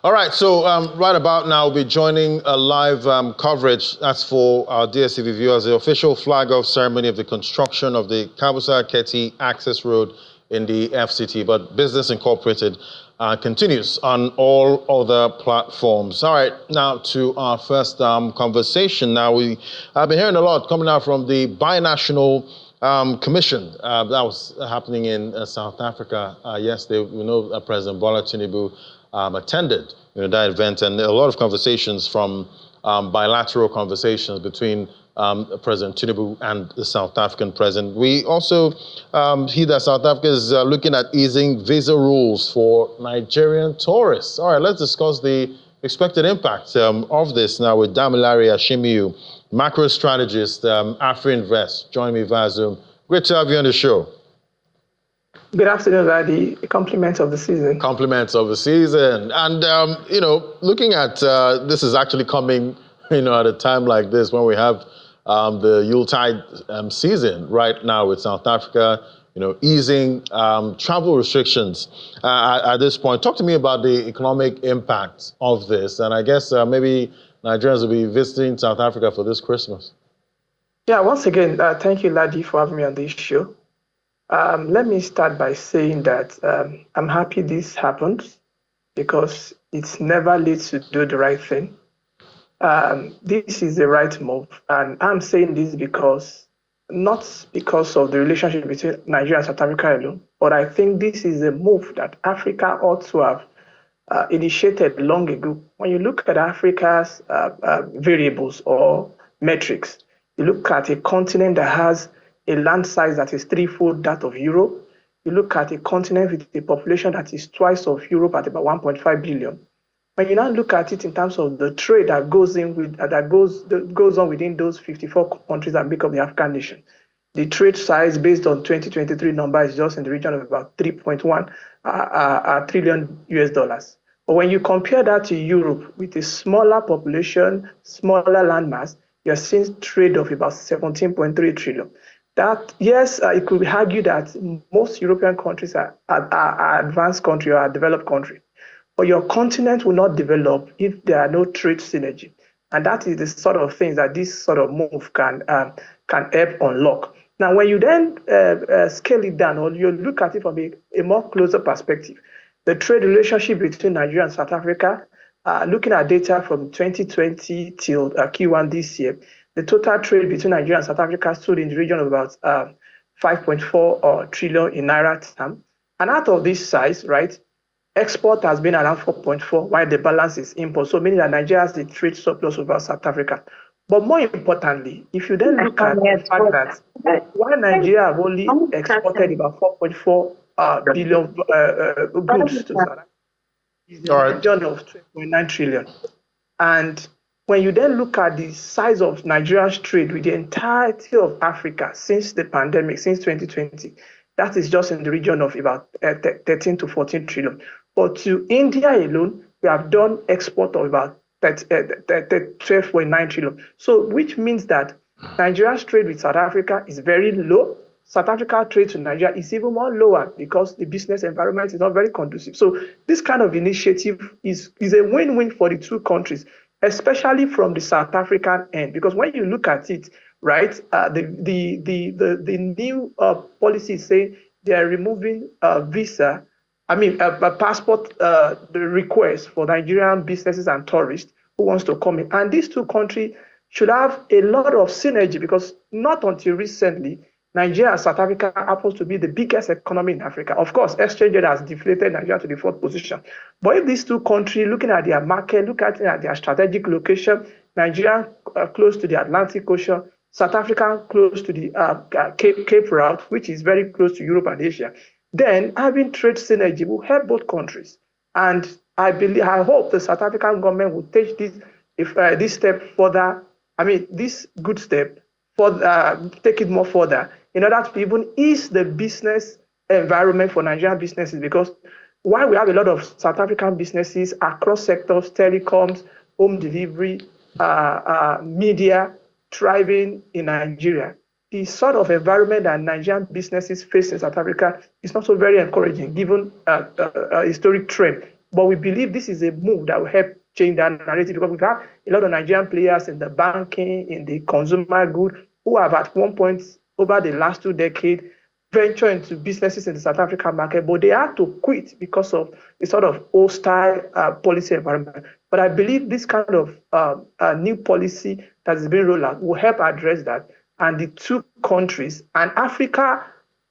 All right, so right about now, we'll be joining a live coverage. That's for our DSTV viewers, the official flag-off ceremony of the construction of the Kabusa-Keti access road in the FCT. But Business Incorporated continues on all other platforms. All right, now to our first conversation. Now, I've been hearing a lot coming out from the binational commission that was happening in South Africa yesterday. We know President Bola Tinubu attended that event, and a lot of conversations from bilateral conversations between President Tinubu and the South African president. We also hear that South Africa is looking at easing visa rules for Nigerian tourists. All right, let's discuss the expected impact of this now with Damilare Ashimiu, macro strategist, AfriInvest, join me via Zoom. Great to have you on the show. Good afternoon, Ladi. Compliments of the season. Compliments of the season. And, looking at this is actually coming, at a time like this when we have the Yuletide season right now with South Africa, easing travel restrictions at this point. Talk to me about the economic impact of this. And I guess maybe Nigerians will be visiting South Africa for this Christmas. Yeah, once again, thank you, Ladi, for having me on this show. Let me start by saying that I'm happy this happened because it's never late to do the right thing. This is the right move. And I'm saying this not because of the relationship between Nigeria and South Africa alone, but I think this is a move that Africa ought to have initiated long ago. When you look at Africa's variables or metrics, you look at a continent that has a land size that is threefold that of Europe. You look at a continent with a population that is twice of Europe at about 1.5 billion. When you now look at it in terms of the trade that goes on within those 54 countries that make up the African nation, the trade size based on 2023 number is just in the region of about 3.1 trillion US dollars. But when you compare that to Europe with a smaller population, smaller landmass, you're seeing trade of about 17.3 trillion. That, yes, it could be argued that most European countries are advanced country or developed country, but your continent will not develop if there are no trade synergy, and that is the sort of things that this sort of move can help unlock. Now, when you then scale it down, or you look at it from a more closer perspective, the trade relationship between Nigeria and South Africa, looking at data from 2020 till Q1 this year, the total trade between Nigeria and South Africa stood in the region of about 5.4 trillion in Naira term. And out of this size, right, export has been around 4.4, while the balance is import. So meaning that Nigeria has the trade surplus over South Africa. But more importantly, if you then look at the fact that while Nigeria have only exported about 4.4 billion goods to South Africa, is the region of 12.9 trillion. And when you then look at the size of Nigeria's trade with the entirety of Africa since the pandemic, since 2020, that is just in the region of about 13 to 14 trillion. But to India alone, we have done export of about 12.9 trillion. So, which means that Nigeria's trade with South Africa is very low. South Africa trade to Nigeria is even more lower because the business environment is not very conducive. So, this kind of initiative is a win-win for the two countries, especially from the South African end, because when you look at it, right, the new policy is saying they are removing passport request for Nigerian businesses and tourists who wants to come in. And these two countries should have a lot of synergy because not until recently, Nigeria and South Africa happens to be the biggest economy in Africa. Of course, exchange rate has deflated Nigeria to the fourth position. But if these two countries, looking at their market, looking at their strategic location, Nigeria close to the Atlantic Ocean, South Africa close to the Cape Route, which is very close to Europe and Asia, then having trade synergy will help both countries. And I hope the South African government will take this step further. This good step take it more further in order to even ease the business environment for Nigerian businesses, because while we have a lot of South African businesses across sectors, telecoms, home delivery, media, thriving in Nigeria, the sort of environment that Nigerian businesses face in South Africa is not so very encouraging, given a historic trend But we believe this is a move that will help change that narrative, because we've had a lot of Nigerian players in the banking, in the consumer good, who have at one point over the last 2 decades venture into businesses in the South African market, but they had to quit because of the sort of hostile policy environment. But I believe this kind of new policy that is being rolled out will help address that. And the two countries and Africa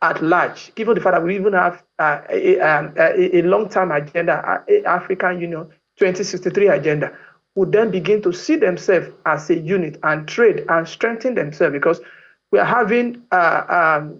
at large, given the fact that we even have a long-term agenda, African Union 2063 agenda, would then begin to see themselves as a unit and trade and strengthen themselves, because we are having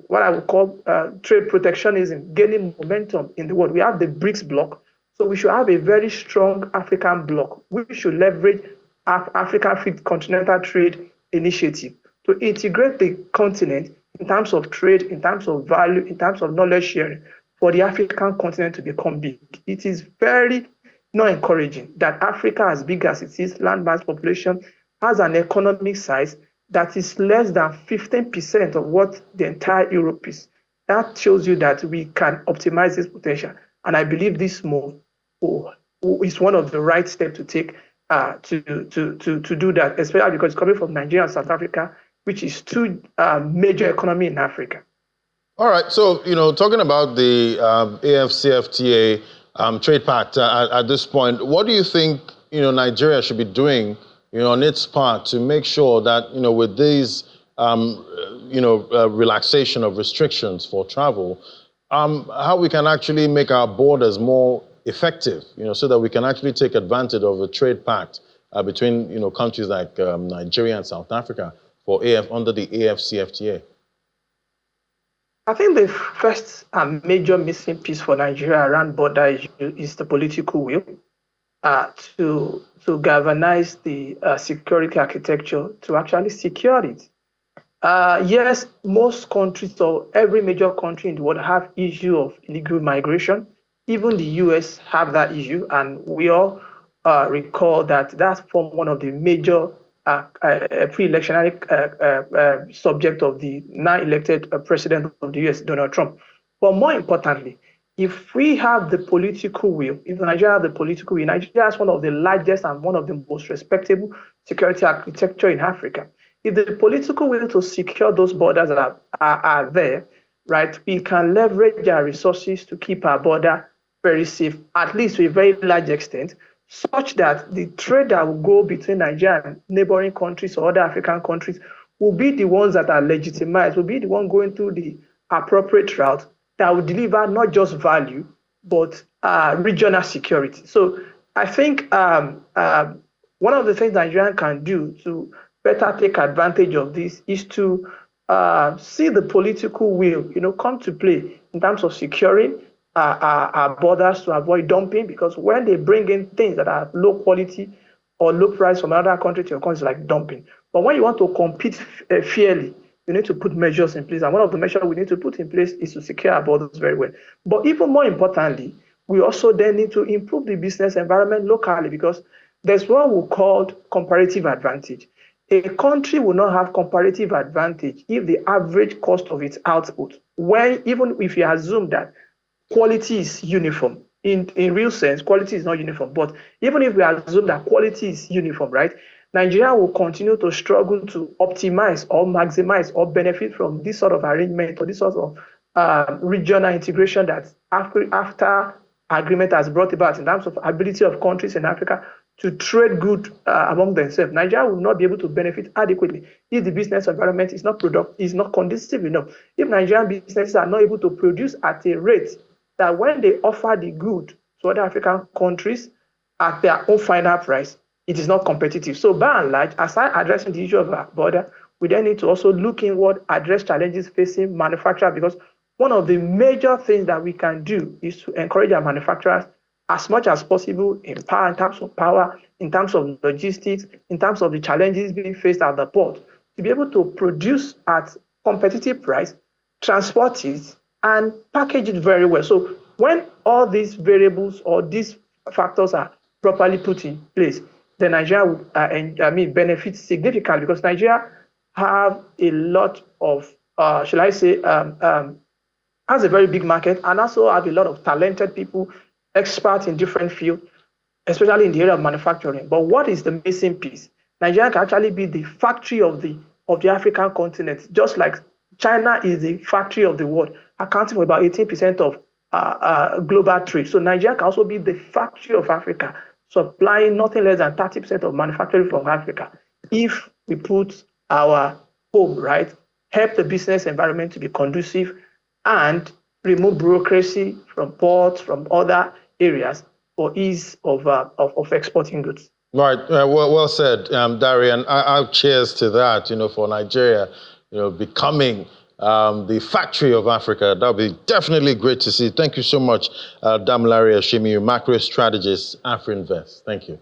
what I would call trade protectionism gaining momentum in the world. We have the BRICS bloc, so we should have a very strong African bloc. We should leverage African Fifth Continental Trade Initiative to integrate the continent in terms of trade, in terms of value, in terms of knowledge sharing, for the African continent to become big. It is very not encouraging that Africa, as big as it is, land mass population, has an economic size that is less than 15% of what the entire Europe is. That shows you that we can optimize this potential. And I believe this move is one of the right steps to take to do that, especially because it's coming from Nigeria and South Africa, which is two major economies in Africa. All right. So, talking about the AFCFTA trade pact at this point, what do you think, Nigeria should be doing, on its part to make sure that, with these, relaxation of restrictions for travel, how we can actually make our borders more effective, so that we can actually take advantage of a trade pact between, countries like Nigeria and South Africa under the AFCFTA? I think the first and major missing piece for Nigeria around border issue is the political will to galvanize the security architecture to actually secure it. Yes, most countries or every major country in the world have issue of illegal migration. Even the US have that issue, and we all recall that that's from one of the major pre-electionary subject of the now elected president of the US, Donald Trump. But more importantly, if we have the political will, if Nigeria has the political will, Nigeria has one of the largest and one of the most respectable security architecture in Africa. If the political will to secure those borders are there, right, we can leverage our resources to keep our border very safe, at least to a very large extent, such that the trade that will go between Nigeria and neighboring countries or other African countries will be the ones that are legitimized, will be the one going through the appropriate route that will deliver not just value, but regional security. So I think one of the things Nigeria can do to better take advantage of this is to see the political will, come to play in terms of securing our borders to avoid dumping, because when they bring in things that are low quality or low price from another country to your country, it's like dumping. But when you want to compete fairly, you need to put measures in place. And one of the measures we need to put in place is to secure our borders very well. But even more importantly, we also then need to improve the business environment locally, because there's what we call comparative advantage. A country will not have comparative advantage if the average cost of its output, even if you assume that quality is uniform. In real sense, quality is not uniform. But even if we assume that quality is uniform, right, Nigeria will continue to struggle to optimize or maximize or benefit from this sort of arrangement or this sort of regional integration that after agreement has brought about in terms of ability of countries in Africa to trade good among themselves. Nigeria will not be able to benefit adequately if the business environment is not conducive enough. If Nigerian businesses are not able to produce at a rate that when they offer the good to other African countries at their own final price, it is not competitive. So by and large, aside addressing the issue of our border, we then need to also look inward, address challenges facing manufacturers, because one of the major things that we can do is to encourage our manufacturers as much as possible in terms of power, in terms of logistics, in terms of the challenges being faced at the port, to be able to produce at competitive price, transport it, and package it very well. So when all these variables or these factors are properly put in place, then Nigeria would benefit significantly, because Nigeria have a lot of, has a very big market, and also have a lot of talented people, experts in different fields, especially in the area of manufacturing. But what is the missing piece? Nigeria can actually be the factory of the African continent, just like China is the factory of the world, accounting for about 18% of global trade. So Nigeria can also be the factory of Africa, supplying nothing less than 30% of manufacturing from Africa. If we put our home right, help the business environment to be conducive, and remove bureaucracy from ports, from other areas for ease of exporting goods. Right. Well said, Darian. I cheers to that. For Nigeria, becoming the factory of Africa. That would be definitely great to see. Thank you so much, Damilare Ashimiyu, macro strategist, AfriInvest. Thank you.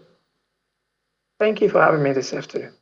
Thank you for having me this afternoon.